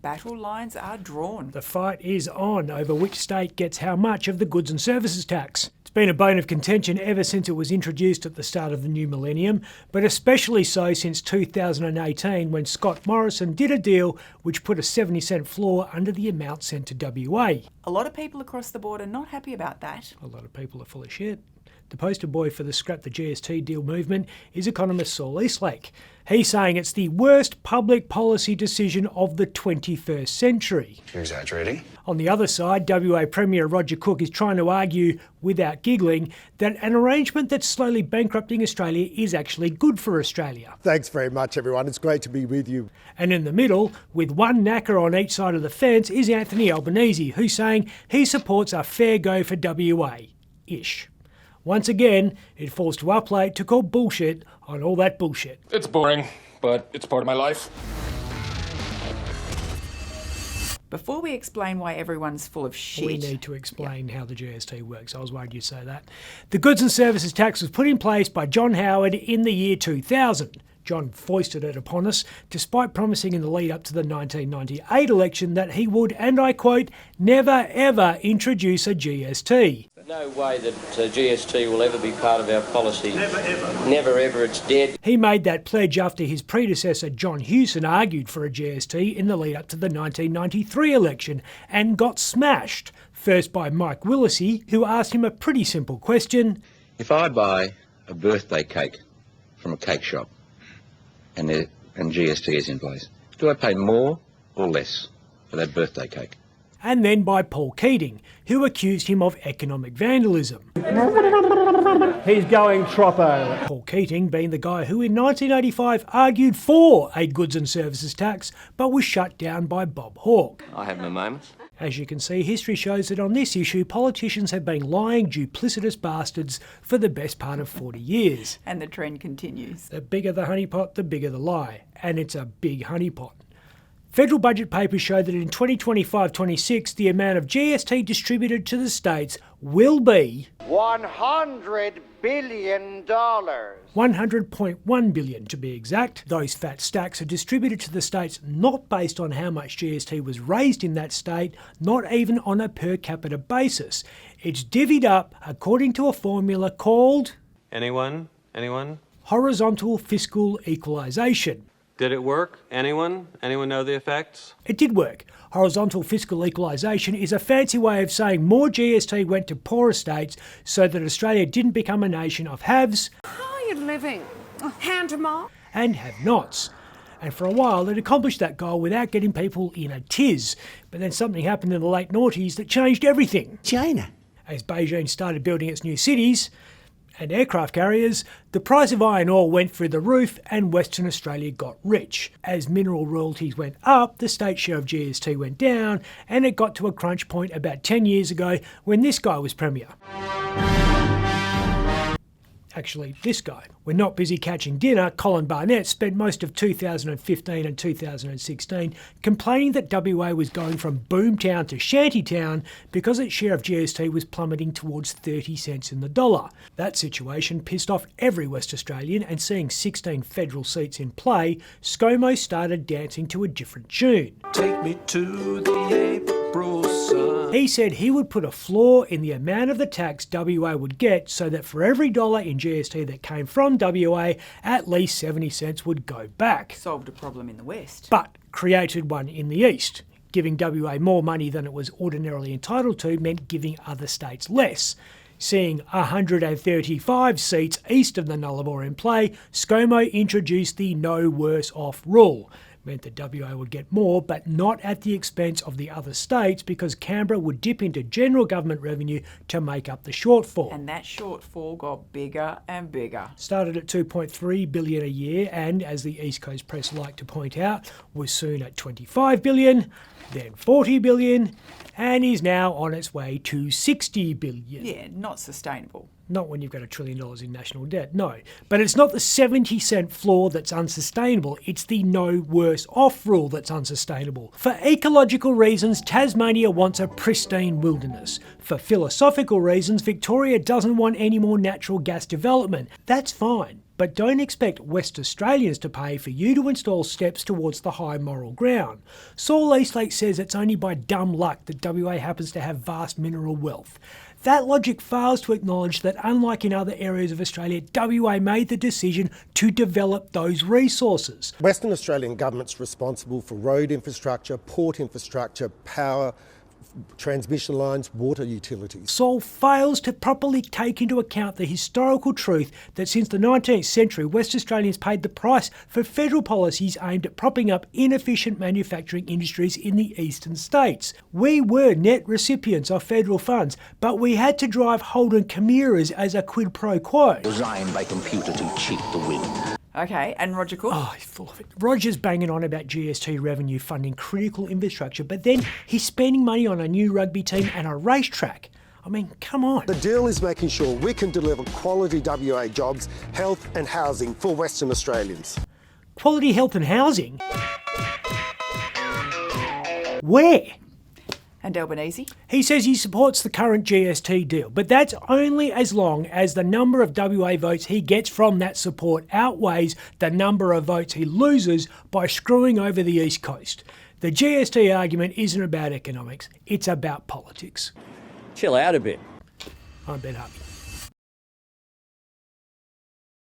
battle lines are drawn. The fight is on over which state gets how much of the goods and services tax. It's been a bone of contention ever since it was introduced at the start of the new millennium, but especially so since 2018 when Scott Morrison did a deal which put a 70-cent floor under the amount sent to WA. A lot of people across the board are not happy about that. A lot of people are full of shit. The poster boy for the Scrap the GST deal movement is economist Saul Eastlake. He's saying it's the worst public policy decision of the 21st century. You're exaggerating. On the other side, WA Premier Roger Cook is trying to argue, without giggling, that an arrangement that's slowly bankrupting Australia is actually good for Australia. Thanks very much, everyone. It's great to be with you. And in the middle, with one knacker on each side of the fence, is Anthony Albanese, who's saying he supports a fair go for WA-ish. Once again, it falls to our plate to call bullshit on all that bullshit. It's boring, but it's part of my life. Before we explain why everyone's full of shit... We need to explain how the GST works. I was worried you'd say that. The goods and services tax was put in place by John Howard in the year 2000. John foisted it upon us, despite promising in the lead up to the 1998 election that he would, and I quote, never ever introduce a GST. No way that GST will ever be part of our policy. Never ever. Never ever, it's dead. He made that pledge after his predecessor John Hewson argued for a GST in the lead up to the 1993 election and got smashed. First by Mike Willesee, who asked him a pretty simple question. If I buy a birthday cake from a cake shop and GST is in place, do I pay more or less for that birthday cake? And then by Paul Keating, who accused him of economic vandalism. He's going troppo. Paul Keating being the guy who in 1985 argued for a goods and services tax, but was shut down by Bob Hawke. I have my moments. As you can see, history shows that on this issue, politicians have been lying, duplicitous bastards for the best part of 40 years. And the trend continues. The bigger the honeypot, the bigger the lie. And it's a big honeypot. Federal budget papers show that in 2025-26, the amount of GST distributed to the states will be $100 billion. 100.1 billion to be exact. Those fat stacks are distributed to the states not based on how much GST was raised in that state, not even on a per capita basis. It's divvied up according to a formula called... Anyone? Horizontal fiscal equalisation. Did it work? Anyone? Anyone know the effects? It did work. Horizontal fiscal equalisation is a fancy way of saying more GST went to poorer states so that Australia didn't become a nation of haves. How are you living? Hand to mouth? And have-nots. And for a while it accomplished that goal without getting people in a tiz. But then something happened in the late noughties that changed everything. China. As Beijing started building its new cities and aircraft carriers, the price of iron ore went through the roof and Western Australia got rich. As mineral royalties went up, the state share of GST went down, and it got to a crunch point about 10 years ago when this guy was Premier. Actually, this guy. When not busy catching dinner, Colin Barnett spent most of 2015 and 2016 complaining that WA was going from boomtown to shantytown because its share of GST was plummeting towards 30 cents in the dollar. That situation pissed off every West Australian, and seeing 16 federal seats in play, ScoMo started dancing to a different tune. Take me to the April sun. He said he would put a floor in the amount of the tax WA would get so that for every dollar in GST that came from WA, at least 70 cents would go back. Solved a problem in the West. But created one in the East. Giving WA more money than it was ordinarily entitled to meant giving other states less. Seeing 135 seats east of the Nullarbor in play, ScoMo introduced the no worse off rule. Meant that WA would get more, but not at the expense of the other states, because Canberra would dip into general government revenue to make up the shortfall. And that shortfall got bigger and bigger. Started at $2.3 billion a year and, as the East Coast press like to point out, was soon at $25 billion, then $40 billion, and is now on its way to $60 billion. Yeah, not sustainable. Not when you've got $1 trillion in national debt, no. But it's not the 70-cent floor that's unsustainable, it's the no worse off rule that's unsustainable. For ecological reasons, Tasmania wants a pristine wilderness. For philosophical reasons, Victoria doesn't want any more natural gas development. That's fine. but don't expect West Australians to pay for you to install steps towards the high moral ground. Saul Eastlake says it's only by dumb luck that WA happens to have vast mineral wealth. That logic fails to acknowledge that unlike in other areas of Australia, WA made the decision to develop those resources. Western Australian government's responsible for road infrastructure, port infrastructure, power, transmission lines, water utilities. Saul fails to properly take into account the historical truth that since the 19th century, West Australians paid the price for federal policies aimed at propping up inefficient manufacturing industries in the eastern states. We were net recipients of federal funds, but we had to drive Holden Chimeras as a quid pro quo. Designed by computer to cheat the win. Okay, and Roger Cook? Oh, he's full of it. Roger's banging on about GST revenue funding critical infrastructure, but then he's spending money on a new rugby team and a racetrack. I mean, come on. The deal is making sure we can deliver quality WA jobs, health and housing for Western Australians. Quality health and housing? Where? And Albanese? He says he supports the current GST deal, but that's only as long as the number of WA votes he gets from that support outweighs the number of votes he loses by screwing over the East Coast. The GST argument isn't about economics, it's about politics. Chill out a bit. I'm Ben Harvey.